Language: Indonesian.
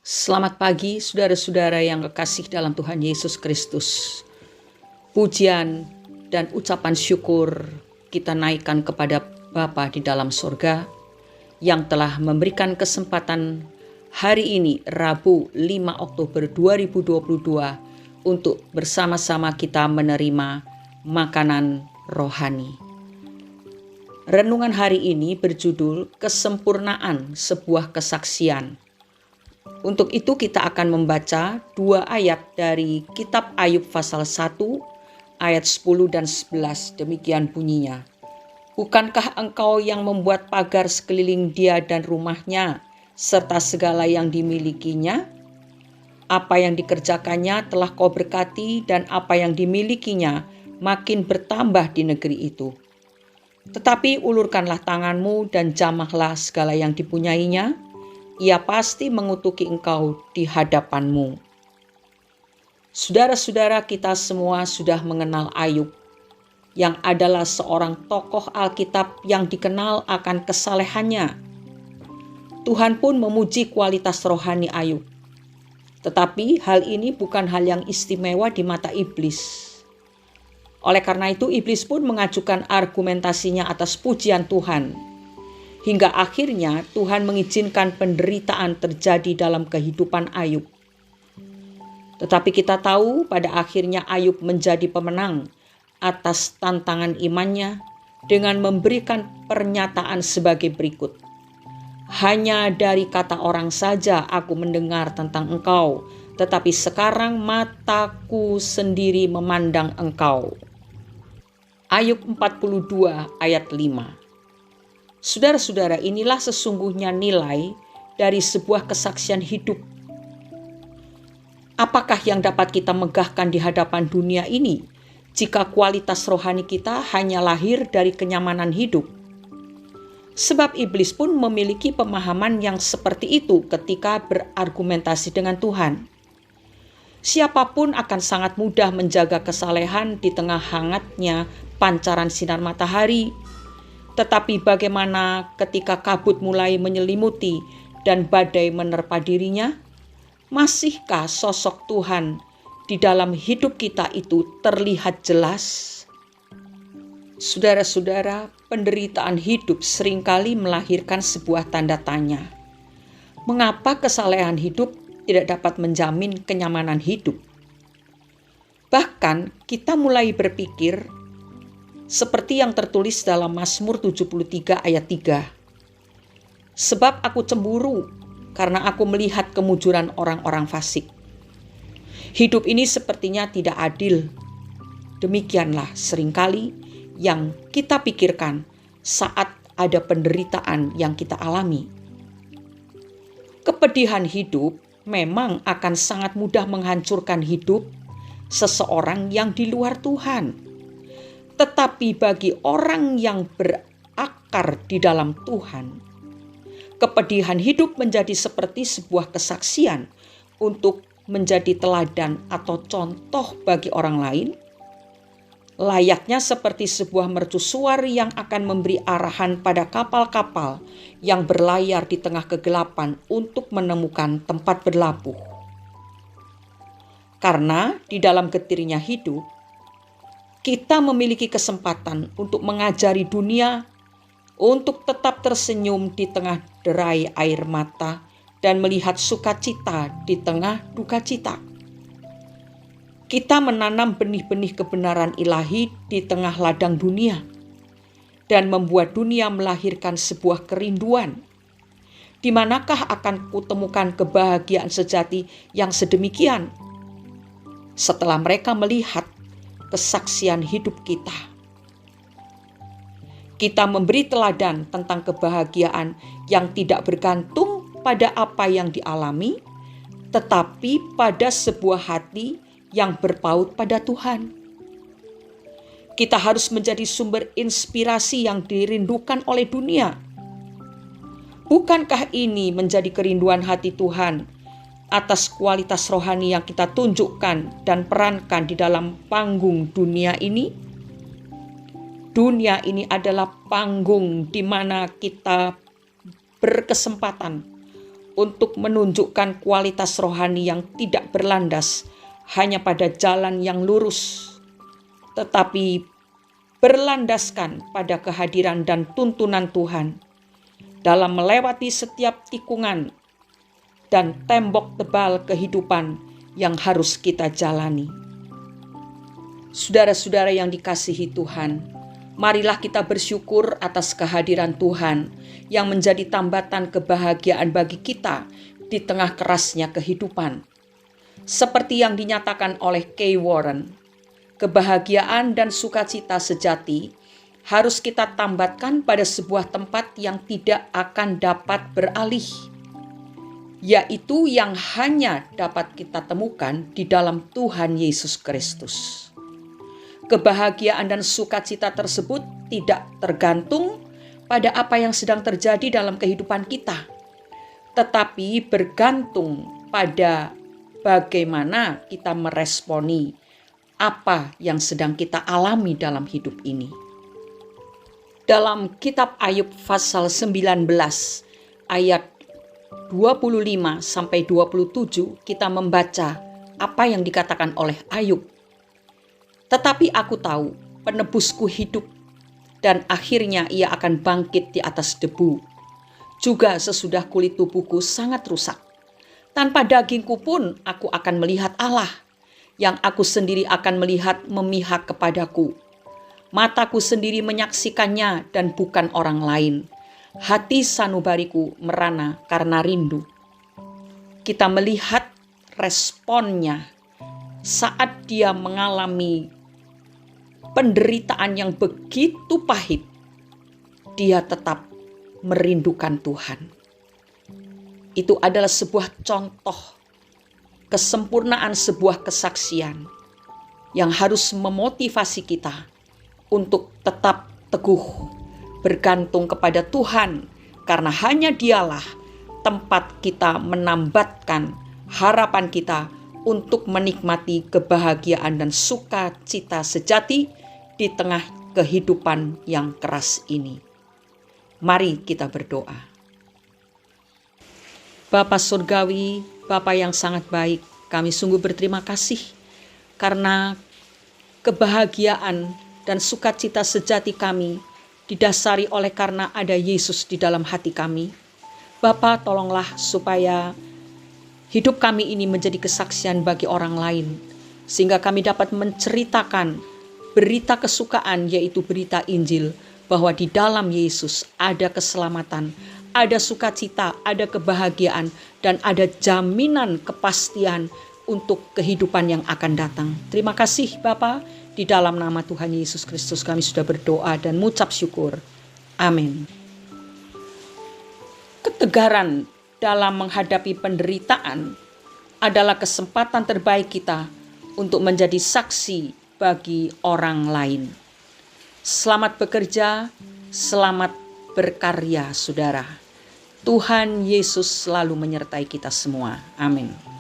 Selamat pagi saudara-saudara yang kekasih dalam Tuhan Yesus Kristus. Pujian dan ucapan syukur kita naikkan kepada Bapa di dalam surga yang telah memberikan kesempatan hari ini Rabu 5 Oktober 2022 untuk bersama-sama kita menerima makanan rohani. Renungan hari ini berjudul Kesempurnaan Sebuah Kesaksian. Untuk itu kita akan membaca 2 ayat dari kitab Ayub pasal 1 ayat 10 dan 11. Demikian bunyinya. Bukankah engkau yang membuat pagar sekeliling dia dan rumahnya serta segala yang dimilikinya? Apa yang dikerjakannya telah kau berkati dan apa yang dimilikinya makin bertambah di negeri itu. Tetapi ulurkanlah tanganmu dan jamahlah segala yang dipunyainya. Ia pasti mengutuki engkau di hadapanmu. Saudara-saudara, kita semua sudah mengenal Ayub, yang adalah seorang tokoh Alkitab yang dikenal akan kesalehannya. Tuhan pun memuji kualitas rohani Ayub. Tetapi hal ini bukan hal yang istimewa di mata iblis. Oleh karena itu, iblis pun mengajukan argumentasinya atas pujian Tuhan. Hingga akhirnya Tuhan mengizinkan penderitaan terjadi dalam kehidupan Ayub. Tetapi kita tahu pada akhirnya Ayub menjadi pemenang atas tantangan imannya dengan memberikan pernyataan sebagai berikut. Hanya dari kata orang saja aku mendengar tentang engkau, tetapi sekarang mataku sendiri memandang engkau. Ayub 42 ayat 5. Saudara-saudara, inilah sesungguhnya nilai dari sebuah kesaksian hidup. Apakah yang dapat kita megahkan di hadapan dunia ini jika kualitas rohani kita hanya lahir dari kenyamanan hidup? Sebab iblis pun memiliki pemahaman yang seperti itu ketika berargumentasi dengan Tuhan. Siapapun akan sangat mudah menjaga kesalehan di tengah hangatnya pancaran sinar matahari. Tetapi bagaimana ketika kabut mulai menyelimuti dan badai menerpa dirinya? Masihkah sosok Tuhan di dalam hidup kita itu terlihat jelas? Saudara-saudara, penderitaan hidup seringkali melahirkan sebuah tanda tanya. Mengapa kesalehan hidup tidak dapat menjamin kenyamanan hidup? Bahkan kita mulai berpikir seperti yang tertulis dalam Mazmur 73 ayat 3. Sebab aku cemburu karena aku melihat kemujuran orang-orang fasik. Hidup ini sepertinya tidak adil. Demikianlah seringkali yang kita pikirkan saat ada penderitaan yang kita alami. Kepedihan hidup memang akan sangat mudah menghancurkan hidup seseorang yang di luar Tuhan. Tetapi bagi orang yang berakar di dalam Tuhan, kepedihan hidup menjadi seperti sebuah kesaksian untuk menjadi teladan atau contoh bagi orang lain, layaknya seperti sebuah mercusuar yang akan memberi arahan pada kapal-kapal yang berlayar di tengah kegelapan untuk menemukan tempat berlabuh. Karena di dalam getirnya hidup, kita memiliki kesempatan untuk mengajari dunia untuk tetap tersenyum di tengah derai air mata dan melihat sukacita di tengah duka cita. Kita menanam benih-benih kebenaran ilahi di tengah ladang dunia dan membuat dunia melahirkan sebuah kerinduan. Di manakah akan kutemukan kebahagiaan sejati yang sedemikian? Setelah mereka melihat kesaksian hidup kita. Kita memberi teladan tentang kebahagiaan yang tidak bergantung pada apa yang dialami, tetapi pada sebuah hati yang berpaut pada Tuhan. Kita harus menjadi sumber inspirasi yang dirindukan oleh dunia. Bukankah ini menjadi kerinduan hati Tuhan atas kualitas rohani yang kita tunjukkan dan perankan di dalam panggung dunia ini? Dunia ini adalah panggung di mana kita berkesempatan untuk menunjukkan kualitas rohani yang tidak berlandas hanya pada jalan yang lurus, tetapi berlandaskan pada kehadiran dan tuntunan Tuhan dalam melewati setiap tikungan dan tembok tebal kehidupan yang harus kita jalani. Saudara-saudara yang dikasihi Tuhan, marilah kita bersyukur atas kehadiran Tuhan yang menjadi tambatan kebahagiaan bagi kita di tengah kerasnya kehidupan. Seperti yang dinyatakan oleh Kay Warren, kebahagiaan dan sukacita sejati harus kita tambatkan pada sebuah tempat yang tidak akan dapat beralih, yaitu yang hanya dapat kita temukan di dalam Tuhan Yesus Kristus. Kebahagiaan dan sukacita tersebut tidak tergantung pada apa yang sedang terjadi dalam kehidupan kita, tetapi bergantung pada bagaimana kita meresponi apa yang sedang kita alami dalam hidup ini. Dalam kitab Ayub pasal 19 ayat 25 sampai 27 kita membaca apa yang dikatakan oleh Ayub. Tetapi aku tahu penebusku hidup dan akhirnya ia akan bangkit di atas debu. Juga sesudah kulit tubuhku sangat rusak. Tanpa dagingku pun aku akan melihat Allah, yang aku sendiri akan melihat memihak kepadaku. Mataku sendiri menyaksikannya dan bukan orang lain. Hati sanubariku merana karena rindu. Kita melihat responnya saat dia mengalami penderitaan yang begitu pahit. Dia tetap merindukan Tuhan. Itu adalah sebuah contoh kesempurnaan sebuah kesaksian yang harus memotivasi kita untuk tetap teguh bergantung kepada Tuhan, karena hanya Dialah tempat kita menambatkan harapan kita untuk menikmati kebahagiaan dan sukacita sejati di tengah kehidupan yang keras ini. Mari kita berdoa. Bapa Surgawi, Bapa yang sangat baik, kami sungguh berterima kasih karena kebahagiaan dan sukacita sejati kami didasari oleh karena ada Yesus di dalam hati kami. Bapa, tolonglah supaya hidup kami ini menjadi kesaksian bagi orang lain, sehingga kami dapat menceritakan berita kesukaan, yaitu berita Injil, bahwa di dalam Yesus ada keselamatan, ada sukacita, ada kebahagiaan, dan ada jaminan kepastian untuk kehidupan yang akan datang. Terima kasih Bapa, di dalam nama Tuhan Yesus Kristus kami sudah berdoa dan mengucap syukur. Amin. Ketegaran dalam menghadapi penderitaan adalah kesempatan terbaik kita untuk menjadi saksi bagi orang lain. Selamat bekerja, selamat berkarya saudara. Tuhan Yesus selalu menyertai kita semua. Amin.